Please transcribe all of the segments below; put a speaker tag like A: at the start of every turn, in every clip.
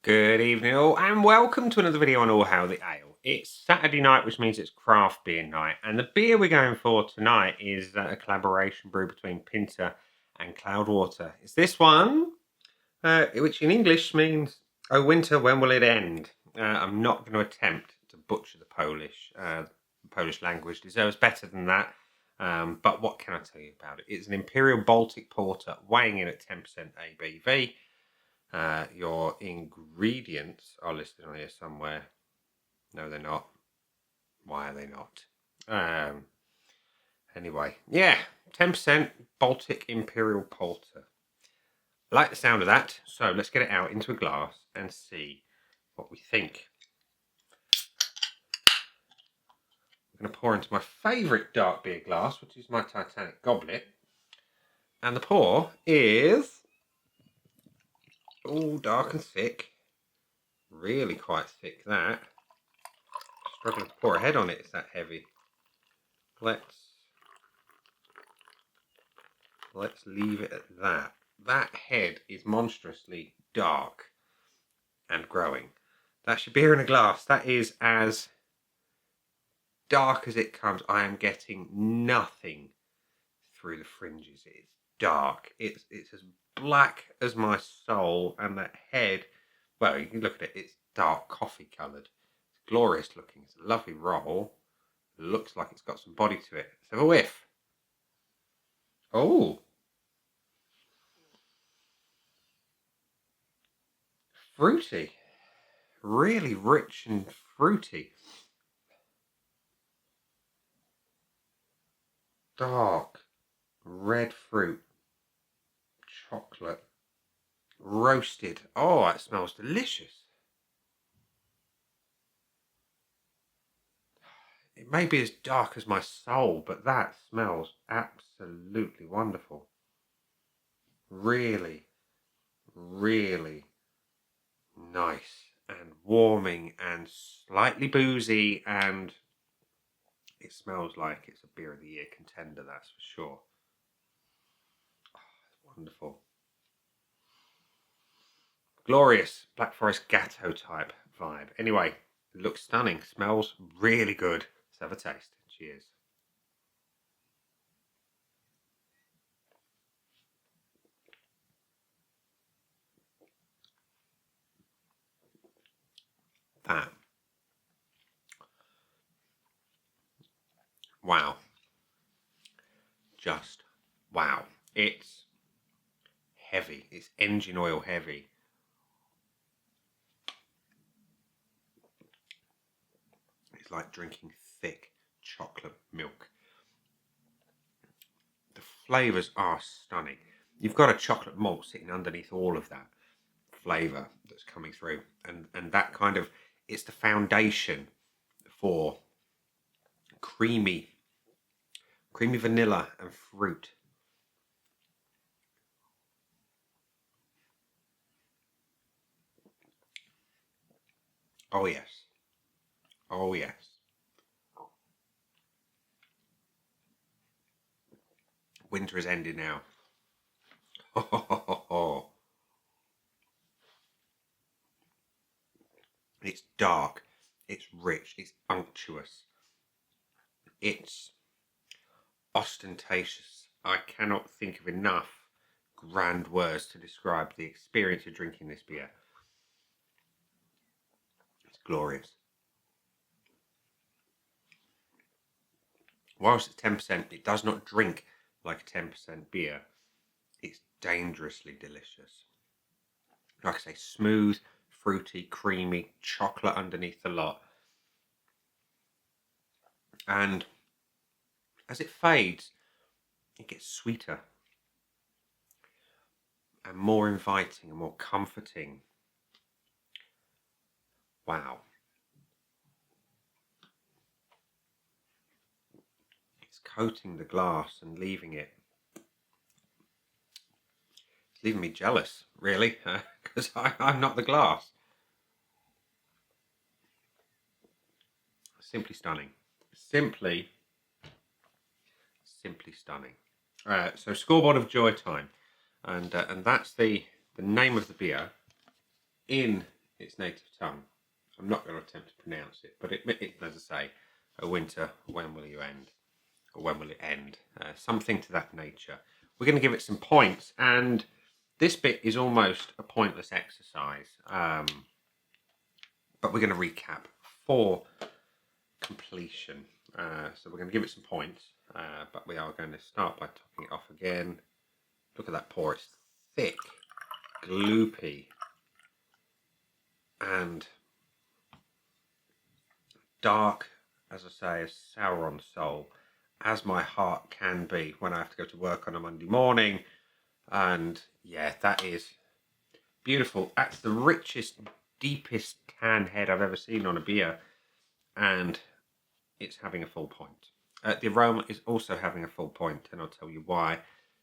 A: Good evening all and welcome to another video on All Hail the Ale. It's Saturday night, which means it's craft beer night, and the beer we're going for tonight is a collaboration brew between Pinta and Cloudwater. It's this one, which in English means, "Oh winter, when will it end?" I'm not going to attempt to butcher the Polish. The Polish language deserves better than that, but what can I tell you about it? It's an Imperial Baltic Porter weighing in at 10% ABV. Your ingredients are listed on here somewhere. No, they're not. Why are they not? Anyway, yeah, 10% Baltic Imperial Porter. I like the sound of that, so let's get it out into a glass and see what we think. I'm going to pour into my favourite dark beer glass, which is my Titanic goblet. And the pour is all dark and thick. Really quite thick, that. Struggling to pour a head on it, it's that heavy. Let's leave it at that. That head is monstrously dark and growing. That's your beer in a glass. That is as dark as it comes. I am getting nothing through the fringes. It's dark. It's as black as my soul, and that head, well, you can look at it, it's dark coffee coloured. It's glorious looking. It's a lovely roll. It looks like it's got some body to it. Let's have a whiff. Oh, fruity, really rich and fruity. Dark red fruit, chocolate, roasted. Oh, that smells delicious. It may be as dark as my soul, but that smells absolutely wonderful. Really, really nice and warming and slightly boozy, and it smells like it's a beer of the year contender, that's for sure. Oh, it's wonderful. Glorious Black Forest Gatto type vibe. Anyway, it looks stunning, smells really good. Let's have a taste. Cheers. That. Wow. Just wow. It's heavy. It's engine oil heavy. It's like drinking thick chocolate milk. The flavours are stunning. You've got a chocolate malt sitting underneath all of that flavour that's coming through, and that kind of, it's the foundation for creamy vanilla and fruit. Oh yes. Oh yes. Winter is ending now. It's dark, it's rich, it's unctuous, it's ostentatious. I cannot think of enough grand words to describe the experience of drinking this beer. It's glorious. Whilst it's 10%, it does not drink like a 10% beer. It's dangerously delicious. Like I say, smooth, fruity, creamy, chocolate underneath the lot. And as it fades, it gets sweeter and more inviting and more comforting. Wow. It's coating the glass and leaving it. It's leaving me jealous, really, because I'm not the glass. Simply stunning. Simply stunning. So Scoreboard of Joy time, and that's the name of the beer in its native tongue. I'm not going to attempt to pronounce it, but it as I say, a winter, when will you end? Or when will it end? Something to that nature. We're going to give it some points, and this bit is almost a pointless exercise, but we're going to recap for completion. So we're going to give it some points, but we are going to start by topping it off again. Look at that pour, it's thick, gloopy, and dark, as I say, as sour on soul, as my heart can be when I have to go to work on a Monday morning. And yeah, that is beautiful. That's the richest, deepest tan head I've ever seen on a beer, and it's having a full point. The aroma is also having a full point, and I'll tell you why.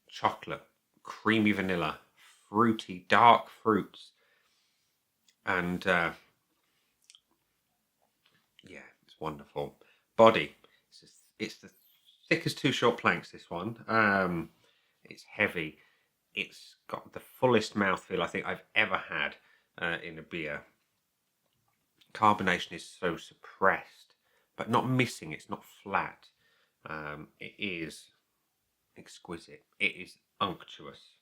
A: Chocolate, creamy vanilla, fruity, dark fruits, and yeah, it's wonderful. Body, it's the thick as two short planks, this one. It's heavy. It's got the fullest mouthfeel I think I've ever had in a beer. Carbonation is so suppressed, but not missing. It's not flat. It is exquisite. It is unctuous.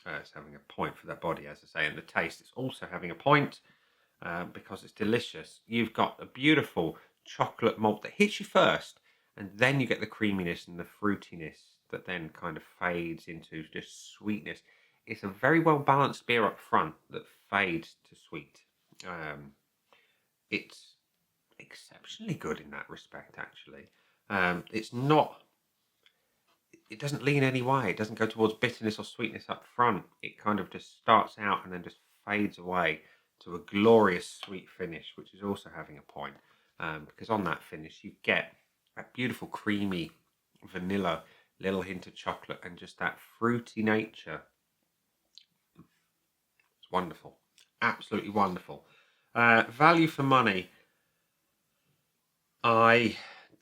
A: It's having a point for that body, as I say, and the taste is also having a point because it's delicious. You've got a beautiful chocolate malt that hits you first, and then you get the creaminess and the fruitiness that then kind of fades into just sweetness. It's a very well balanced beer up front that fades to sweet. It's exceptionally good in that respect, actually. It's not, it doesn't lean any way. It doesn't go towards bitterness or sweetness up front. It kind of just starts out and then just fades away to a glorious sweet finish, which is also having a point. Because on that finish, you get that beautiful creamy vanilla, little hint of chocolate, and just that fruity nature. It's wonderful. Absolutely wonderful. Value for money. I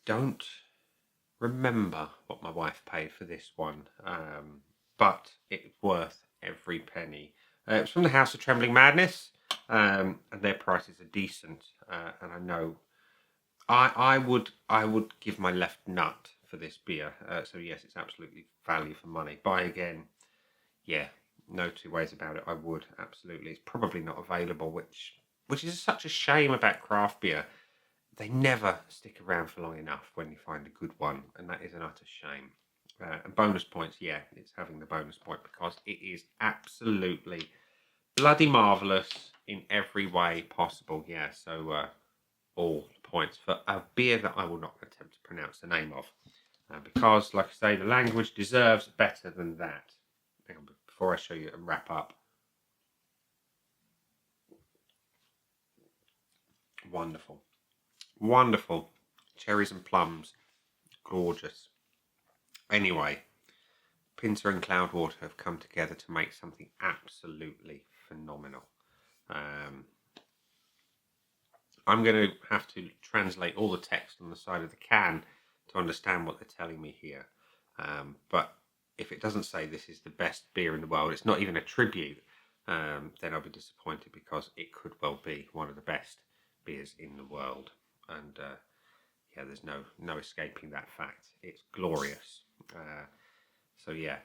A: don't remember what my wife paid for this one, but it's worth every penny. It's from the House of Trembling Madness, and their prices are decent. And I know I would give my left nut for this beer. So yes, it's absolutely value for money. Buy again, yeah, no two ways about it. I would absolutely. It's probably not available, which is such a shame about craft beer. They never stick around for long enough when you find a good one, and that is an utter shame. And bonus points, yeah, it's having the bonus point because it is absolutely bloody marvellous in every way possible. Yeah, so all points for a beer that I will not attempt to pronounce the name of because, like I say, the language deserves better than that. Hang on, before I show you and wrap up. Wonderful. Wonderful. Cherries and plums. Gorgeous. Anyway, Pinta and Cloudwater have come together to make something absolutely phenomenal. I'm going to have to translate all the text on the side of the can to understand what they're telling me here. But if it doesn't say this is the best beer in the world, it's not even a tribute, then I'll be disappointed because it could well be one of the best beers in the world. And yeah, there's no escaping that fact. It's glorious. So yeah,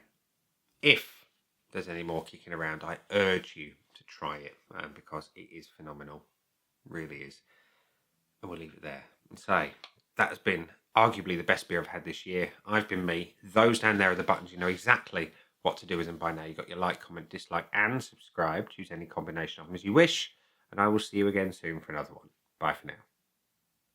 A: if there's any more kicking around, I urge you to try it because it is phenomenal. It really is. And we'll leave it there and say that has been arguably the best beer I've had this year. I've been me. Those down there are the buttons. You know exactly what to do with them by now. You've got your like, comment, dislike, and subscribe. Choose any combination of them as you wish. And I will see you again soon for another one. Bye for now.